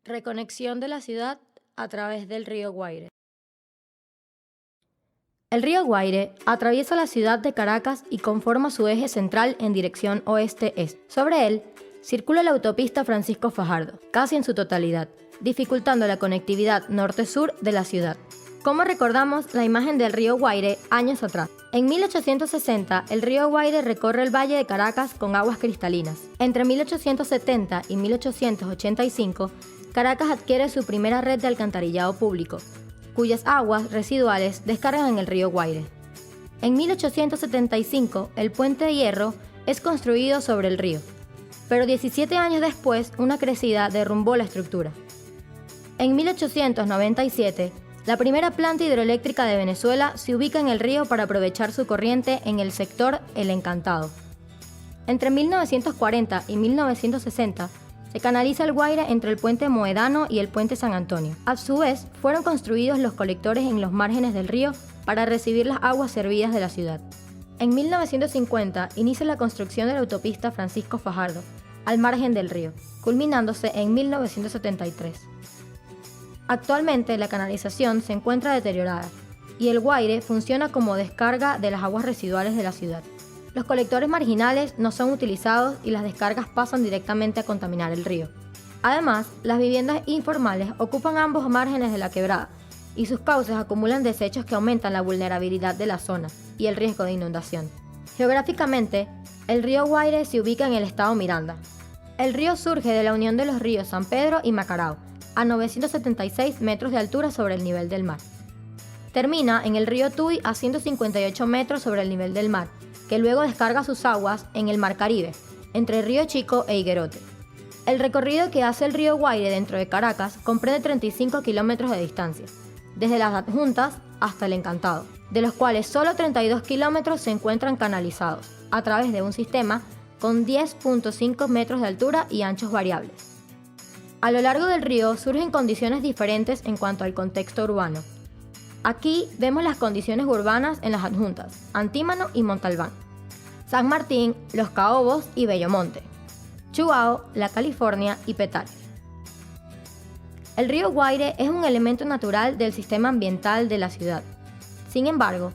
Reconexión de la ciudad a través del río Guaire. El río Guaire atraviesa la ciudad de Caracas y conforma su eje central en dirección oeste-este. Sobre él circula la autopista Francisco Fajardo, casi en su totalidad, dificultando la conectividad norte-sur de la ciudad. ¿Cómo recordamos la imagen del río Guaire años atrás? En 1860, el río Guaire recorre el valle de Caracas con aguas cristalinas. Entre 1870 y 1885, Caracas adquiere su primera red de alcantarillado público, cuyas aguas residuales descargan en el río Guaire. En 1875, el puente de hierro es construido sobre el río, pero 17 años después, una crecida derrumbó la estructura. En 1897, la primera planta hidroeléctrica de Venezuela se ubica en el río para aprovechar su corriente en el sector El Encantado. Entre 1940 y 1960, se canaliza el Guaire entre el puente Moedano y el puente San Antonio. A su vez, fueron construidos los colectores en los márgenes del río para recibir las aguas servidas de la ciudad. En 1950 inicia la construcción de la autopista Francisco Fajardo, al margen del río, culminándose en 1973. Actualmente la canalización se encuentra deteriorada y el Guaire funciona como descarga de las aguas residuales de la ciudad. Los colectores marginales no son utilizados y las descargas pasan directamente a contaminar el río. Además, las viviendas informales ocupan ambos márgenes de la quebrada y sus cauces acumulan desechos que aumentan la vulnerabilidad de la zona y el riesgo de inundación. Geográficamente, el río Guaire se ubica en el estado Miranda. El río surge de la unión de los ríos San Pedro y Macarao, a 976 metros de altura sobre el nivel del mar. Termina en el río Tuy a 158 metros sobre el nivel del mar, que luego descarga sus aguas en el Mar Caribe, entre Río Chico e Higuerote. El recorrido que hace el río Guaire dentro de Caracas comprende 35 kilómetros de distancia, desde las Adjuntas hasta el Encantado, de los cuales solo 32 kilómetros se encuentran canalizados, a través de un sistema con 10.5 metros de altura y anchos variables. A lo largo del río surgen condiciones diferentes en cuanto al contexto urbano. Aquí vemos las condiciones urbanas en las adjuntas, Antímano y Montalbán, San Martín, Los Caobos y Bellomonte, Chuao, La California y Petare. El río Guaire es un elemento natural del sistema ambiental de la ciudad. Sin embargo,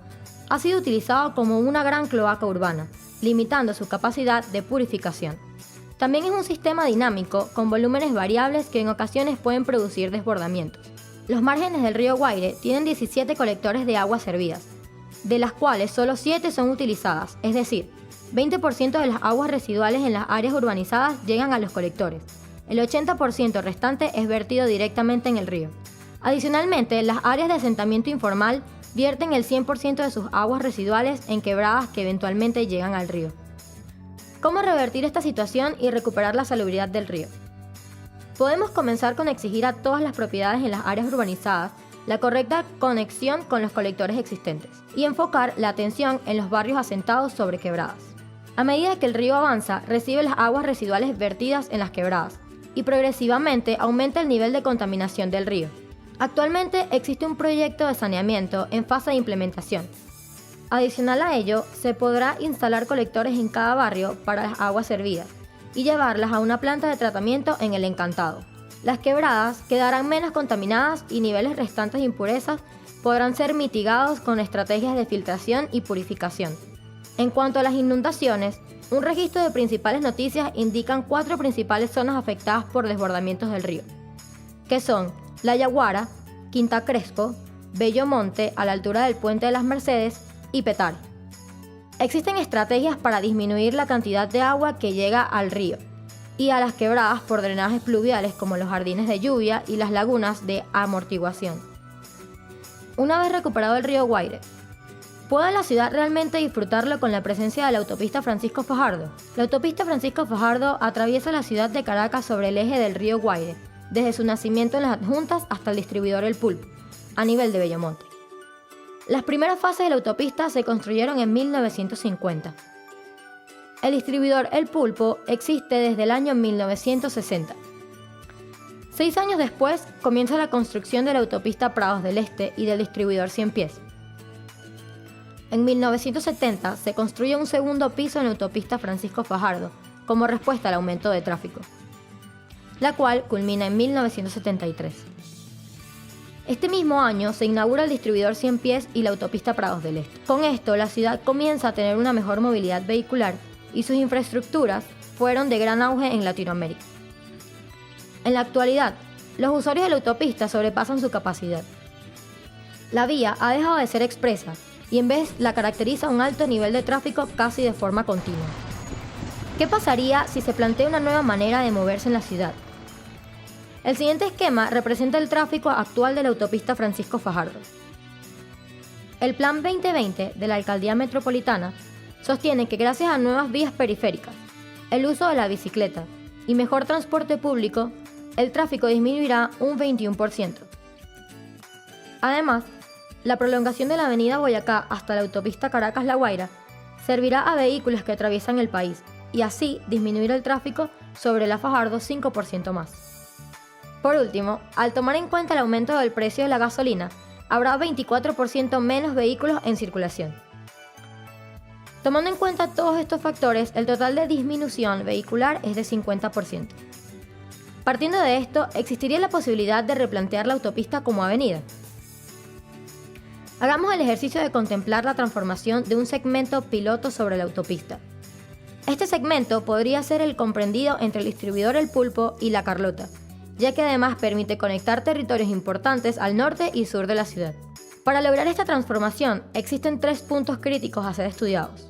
ha sido utilizado como una gran cloaca urbana, limitando su capacidad de purificación. También es un sistema dinámico con volúmenes variables que en ocasiones pueden producir desbordamientos. Los márgenes del río Guaire tienen 17 colectores de aguas servidas, de las cuales solo 7 son utilizadas, es decir, 20% de las aguas residuales en las áreas urbanizadas llegan a los colectores. El 80% restante es vertido directamente en el río. Adicionalmente, las áreas de asentamiento informal vierten el 100% de sus aguas residuales en quebradas que eventualmente llegan al río. ¿Cómo revertir esta situación y recuperar la salubridad del río? Podemos comenzar con exigir a todas las propiedades en las áreas urbanizadas la correcta conexión con los colectores existentes y enfocar la atención en los barrios asentados sobre quebradas. A medida que el río avanza, recibe las aguas residuales vertidas en las quebradas y progresivamente aumenta el nivel de contaminación del río. Actualmente existe un proyecto de saneamiento en fase de implementación. Adicional a ello, se podrá instalar colectores en cada barrio para las aguas servidas y llevarlas a una planta de tratamiento en El Encantado. Las quebradas quedarán menos contaminadas y niveles restantes de impurezas podrán ser mitigados con estrategias de filtración y purificación. En cuanto a las inundaciones, un registro de principales noticias indican 4 principales zonas afectadas por desbordamientos del río, que son La Yaguara, Quinta Crespo, Bellomonte a la altura del Puente de las Mercedes y Petare. Existen estrategias para disminuir la cantidad de agua que llega al río y a las quebradas por drenajes pluviales como los jardines de lluvia y las lagunas de amortiguación. Una vez recuperado el río Guaire, ¿puede la ciudad realmente disfrutarlo con la presencia de la autopista Francisco Fajardo? La autopista Francisco Fajardo atraviesa la ciudad de Caracas sobre el eje del río Guaire, desde su nacimiento en las adjuntas hasta el distribuidor El Pulpo, a nivel de Bellomonte. Las primeras fases de la autopista se construyeron en 1950. El distribuidor El Pulpo existe desde el año 1960. 6 años después comienza la construcción de la autopista Prados del Este y del distribuidor Cien Pies. En 1970 se construye un segundo piso en la autopista Francisco Fajardo, como respuesta al aumento de tráfico. la cual culmina en 1973. Este mismo año se inaugura el distribuidor Cien Pies y la autopista Prados del Este. Con esto, la ciudad comienza a tener una mejor movilidad vehicular y sus infraestructuras fueron de gran auge en Latinoamérica. En la actualidad, los usuarios de la autopista sobrepasan su capacidad. La vía ha dejado de ser expresa y en vez la caracteriza un alto nivel de tráfico casi de forma continua. ¿Qué pasaría si se plantea una nueva manera de moverse en la ciudad? El siguiente esquema representa el tráfico actual de la autopista Francisco Fajardo. El Plan 2020 de la Alcaldía Metropolitana sostiene que gracias a nuevas vías periféricas, el uso de la bicicleta y mejor transporte público, el tráfico disminuirá un 21%. Además, la prolongación de la avenida Boyacá hasta la autopista Caracas-La Guaira servirá a vehículos que atraviesan el país y así disminuir el tráfico sobre la Fajardo 5% más. Por último, al tomar en cuenta el aumento del precio de la gasolina, habrá 24% menos vehículos en circulación. Tomando en cuenta todos estos factores, el total de disminución vehicular es de 50%. Partiendo de esto, existiría la posibilidad de replantear la autopista como avenida. Hagamos el ejercicio de contemplar la transformación de un segmento piloto sobre la autopista. Este segmento podría ser el comprendido entre el distribuidor El Pulpo y La Carlota, ya que además permite conectar territorios importantes al norte y sur de la ciudad. Para lograr esta transformación, existen 3 puntos críticos a ser estudiados.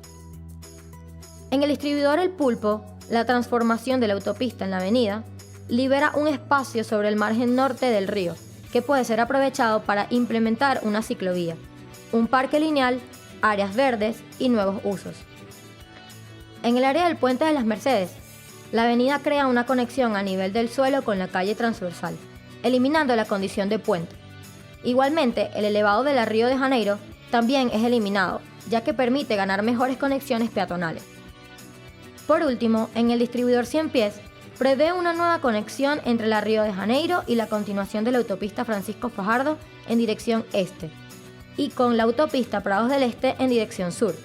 En el distribuidor El Pulpo, la transformación de la autopista en la avenida libera un espacio sobre el margen norte del río, que puede ser aprovechado para implementar una ciclovía, un parque lineal, áreas verdes y nuevos usos. En el área del Puente de las Mercedes, la avenida crea una conexión a nivel del suelo con la calle transversal, eliminando la condición de puente. Igualmente, el elevado de la Río de Janeiro también es eliminado, ya que permite ganar mejores conexiones peatonales. Por último, en el distribuidor Cien Pies, prevé una nueva conexión entre la Río de Janeiro y la continuación de la autopista Francisco Fajardo en dirección este, y con la autopista Prados del Este en dirección sur.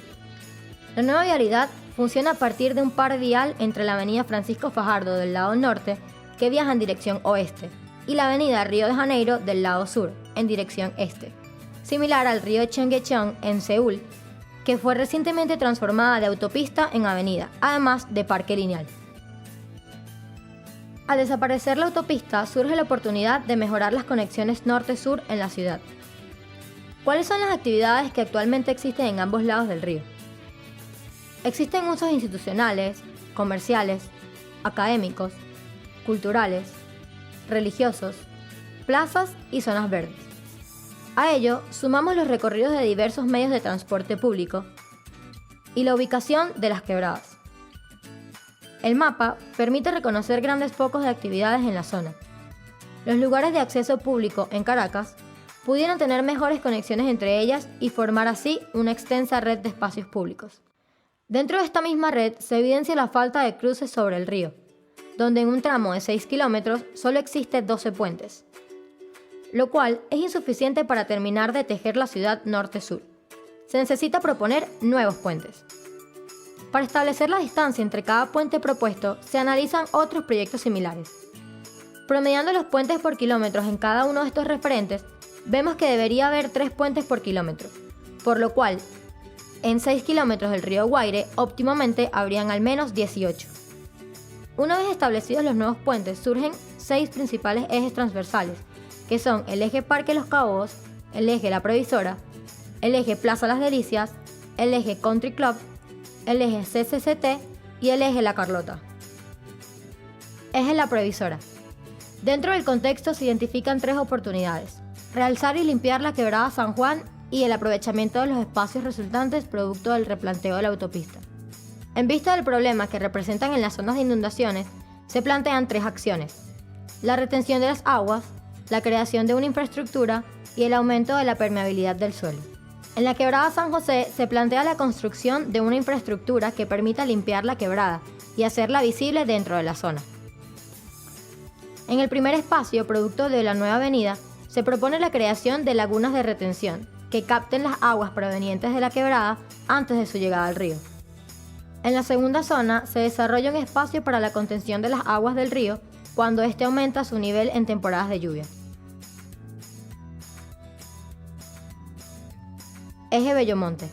La nueva vialidad funciona a partir de un par vial entre la avenida Francisco Fajardo del lado norte, que viaja en dirección oeste, y la avenida Río de Janeiro del lado sur, en dirección este, similar al río Cheonggyecheon en Seúl, que fue recientemente transformada de autopista en avenida, además de parque lineal. Al desaparecer la autopista, surge la oportunidad de mejorar las conexiones norte-sur en la ciudad. ¿Cuáles son las actividades que actualmente existen en ambos lados del río? Existen usos institucionales, comerciales, académicos, culturales, religiosos, plazas y zonas verdes. A ello sumamos los recorridos de diversos medios de transporte público y la ubicación de las quebradas. El mapa permite reconocer grandes focos de actividades en la zona. Los lugares de acceso público en Caracas pudieran tener mejores conexiones entre ellas y formar así una extensa red de espacios públicos. Dentro de esta misma red se evidencia la falta de cruces sobre el río, donde en un tramo de 6 kilómetros solo existe 12 puentes, lo cual es insuficiente para terminar de tejer la ciudad norte-sur. Se necesita proponer nuevos puentes. Para establecer la distancia entre cada puente propuesto, se analizan otros proyectos similares. Promediando los puentes por kilómetros en cada uno de estos referentes, vemos que debería haber 3 puentes por kilómetro, por lo cual, en 6 kilómetros del río Guaire, óptimamente habrían al menos 18. Una vez establecidos los nuevos puentes, surgen 6 principales ejes transversales, que son el eje Parque Los Caobos, el eje La Provisora, el eje Plaza Las Delicias, el eje Country Club, el eje CCCT y el eje La Carlota. Eje La Provisora. Dentro del contexto se identifican 3 oportunidades: realzar y limpiar la quebrada San Juan y el aprovechamiento de los espacios resultantes producto del replanteo de la autopista. En vista del problema que representan en las zonas de inundaciones, se plantean 3 acciones: la retención de las aguas, la creación de una infraestructura y el aumento de la permeabilidad del suelo. En la quebrada San José se plantea la construcción de una infraestructura que permita limpiar la quebrada y hacerla visible dentro de la zona. En el primer espacio, producto de la nueva avenida, se propone la creación de lagunas de retención, que capten las aguas provenientes de la quebrada antes de su llegada al río. En la segunda zona se desarrolla un espacio para la contención de las aguas del río cuando este aumenta su nivel en temporadas de lluvia. Eje Bellomonte.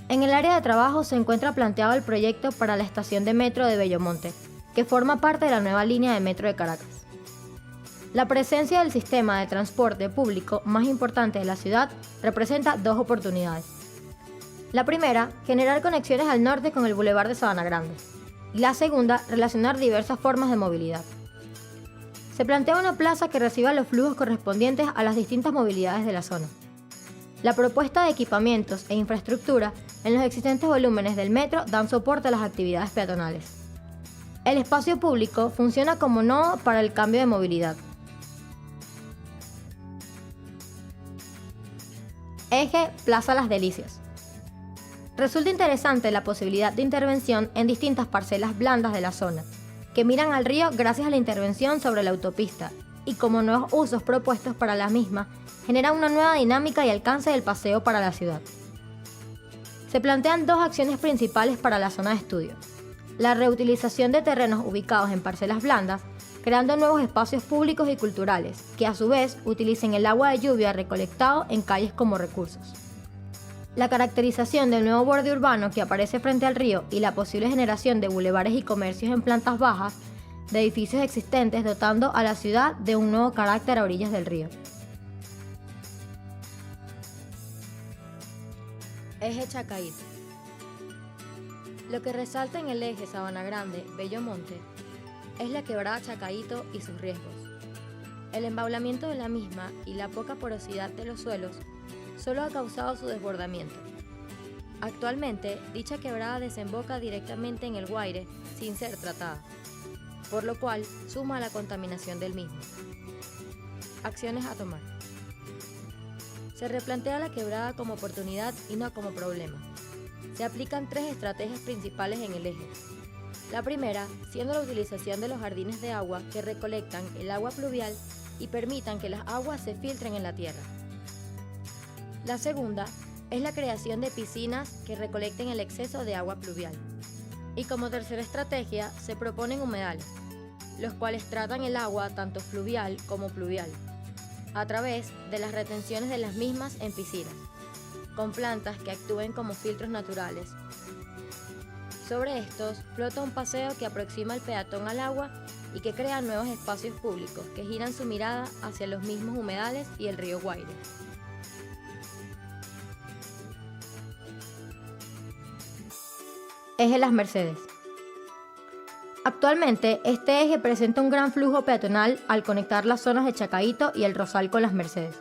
En el área de trabajo se encuentra planteado el proyecto para la estación de metro de Bellomonte, que forma parte de la nueva línea de metro de Caracas. La presencia del sistema de transporte público más importante de la ciudad representa dos oportunidades. La primera, generar conexiones al norte con el Boulevard de Sabana Grande. Y la segunda, relacionar diversas formas de movilidad. Se plantea una plaza que reciba los flujos correspondientes a las distintas movilidades de la zona. La propuesta de equipamientos e infraestructura en los existentes volúmenes del metro dan soporte a las actividades peatonales. El espacio público funciona como nodo para el cambio de movilidad. Eje Plaza Las Delicias. Resulta interesante la posibilidad de intervención en distintas parcelas blandas de la zona, que miran al río gracias a la intervención sobre la autopista, y como nuevos usos propuestos para la misma, genera una nueva dinámica y alcance del paseo para la ciudad. Se plantean dos acciones principales para la zona de estudio: la reutilización de terrenos ubicados en parcelas blandas, creando nuevos espacios públicos y culturales, que a su vez utilicen el agua de lluvia recolectado en calles como recursos. La caracterización del nuevo borde urbano que aparece frente al río y la posible generación de bulevares y comercios en plantas bajas de edificios existentes, dotando a la ciudad de un nuevo carácter a orillas del río. Eje Chacaíto. Lo que resalta en el eje Sabana Grande, Bellomonte, es la quebrada Chacaíto y sus riesgos. El embaulamiento de la misma y la poca porosidad de los suelos solo ha causado su desbordamiento. Actualmente, dicha quebrada desemboca directamente en el Guaire sin ser tratada, por lo cual suma a la contaminación del mismo. Acciones a tomar. Se replantea la quebrada como oportunidad y no como problema. Se aplican tres estrategias principales en el eje. La primera, siendo la utilización de los jardines de agua que recolectan el agua pluvial y permitan que las aguas se filtren en la tierra. La segunda es la creación de piscinas que recolecten el exceso de agua pluvial. Y como tercera estrategia se proponen humedales, los cuales tratan el agua tanto fluvial como pluvial, a través de las retenciones de las mismas en piscinas, con plantas que actúen como filtros naturales. Sobre estos flota un paseo que aproxima al peatón al agua y que crea nuevos espacios públicos que giran su mirada hacia los mismos humedales y el río Guaire. Eje Las Mercedes. Actualmente, este eje presenta un gran flujo peatonal al conectar las zonas de Chacaíto y el Rosal con Las Mercedes.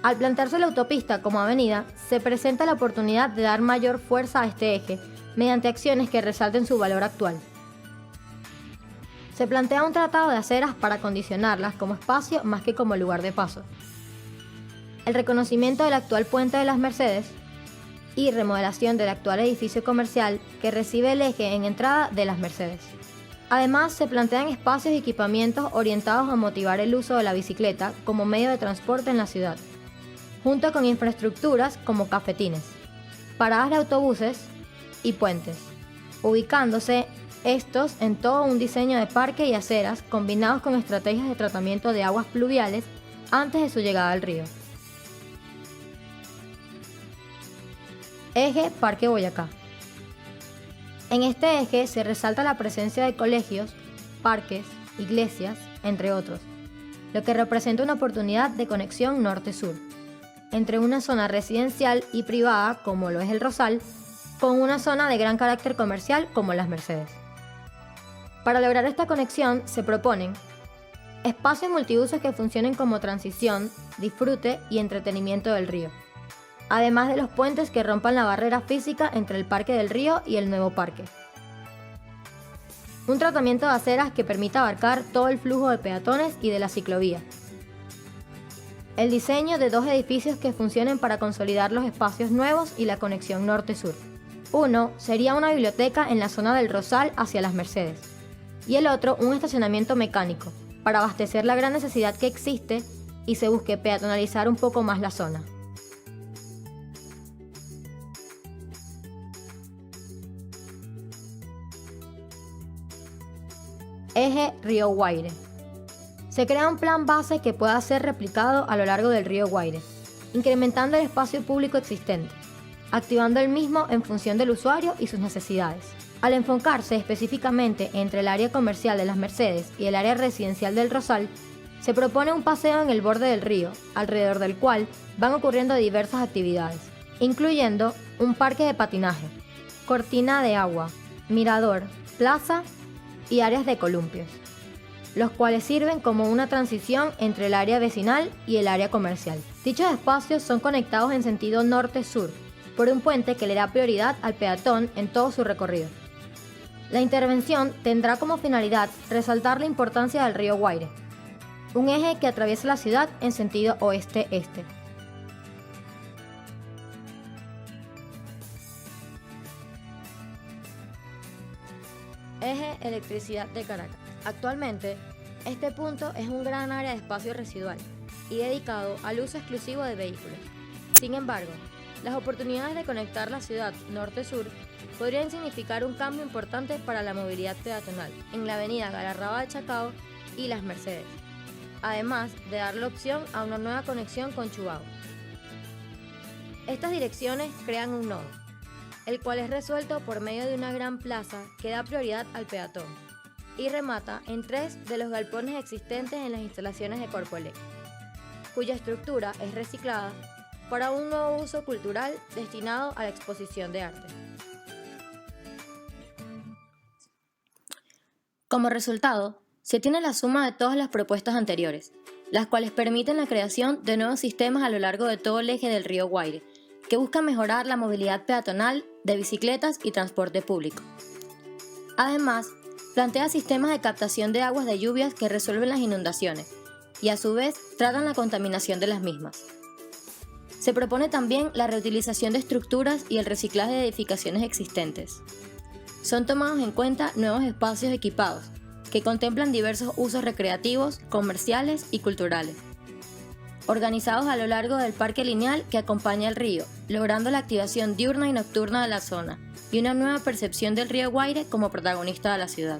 Al plantearse la autopista como avenida, se presenta la oportunidad de dar mayor fuerza a este eje mediante acciones que resalten su valor actual. Se plantea un tratado de aceras para acondicionarlas como espacio más que como lugar de paso. El reconocimiento del actual puente de Las Mercedes y remodelación del actual edificio comercial que recibe el eje en entrada de Las Mercedes. Además, se plantean espacios y equipamientos orientados a motivar el uso de la bicicleta como medio de transporte en la ciudad, junto con infraestructuras como cafetines, paradas de autobuses y puentes, ubicándose estos en todo un diseño de parque y aceras combinados con estrategias de tratamiento de aguas pluviales antes de su llegada al río. Eje Parque Boyacá. En este eje se resalta la presencia de colegios, parques, iglesias, entre otros, lo que representa una oportunidad de conexión norte-sur, entre una zona residencial y privada, como lo es el Rosal, con una zona de gran carácter comercial, como Las Mercedes. Para lograr esta conexión se proponen espacios multiusos que funcionen como transición, disfrute y entretenimiento del río, además de los puentes que rompan la barrera física entre el Parque del Río y el nuevo parque. Un tratamiento de aceras que permita abarcar todo el flujo de peatones y de la ciclovía. El diseño de dos edificios que funcionen para consolidar los espacios nuevos y la conexión norte-sur. Uno sería una biblioteca en la zona del Rosal hacia Las Mercedes, y el otro un estacionamiento mecánico, para abastecer la gran necesidad que existe y se busque peatonalizar un poco más la zona. Eje Río Guaire. Se crea un plan base que pueda ser replicado a lo largo del río Guaire, incrementando el espacio público existente, activando el mismo en función del usuario y sus necesidades. Al enfocarse específicamente entre el área comercial de Las Mercedes y el área residencial del Rosal, se propone un paseo en el borde del río, alrededor del cual van ocurriendo diversas actividades, incluyendo un parque de patinaje, cortina de agua, mirador, plaza y áreas de columpios, los cuales sirven como una transición entre el área vecinal y el área comercial. Dichos espacios son conectados en sentido norte-sur por un puente que le da prioridad al peatón en todo su recorrido. La intervención tendrá como finalidad resaltar la importancia del río Guaire, un eje que atraviesa la ciudad en sentido oeste-este. Eje Electricidad de Caracas. Actualmente, este punto es un gran área de espacio residual y dedicado al uso exclusivo de vehículos. Sin embargo, las oportunidades de conectar la ciudad norte-sur podrían significar un cambio importante para la movilidad peatonal en la avenida Galarraba Chacao y Las Mercedes, además de darle opción a una nueva conexión con Chubao. Estas direcciones crean un nodo, el cual es resuelto por medio de una gran plaza que da prioridad al peatón y remata en 3 de los galpones existentes en las instalaciones de Corpoelec, cuya estructura es reciclada para un nuevo uso cultural destinado a la exposición de arte. Como resultado, se tiene la suma de todas las propuestas anteriores, las cuales permiten la creación de nuevos sistemas a lo largo de todo el eje del río Guaire, que buscan mejorar la movilidad peatonal, de bicicletas y transporte público. Además, plantea sistemas de captación de aguas de lluvias que resuelven las inundaciones y a su vez tratan la contaminación de las mismas. Se propone también la reutilización de estructuras y el reciclaje de edificaciones existentes. Son tomados en cuenta nuevos espacios equipados, que contemplan diversos usos recreativos, comerciales y culturales, organizados a lo largo del parque lineal que acompaña el río, logrando la activación diurna y nocturna de la zona y una nueva percepción del río Guaire como protagonista de la ciudad.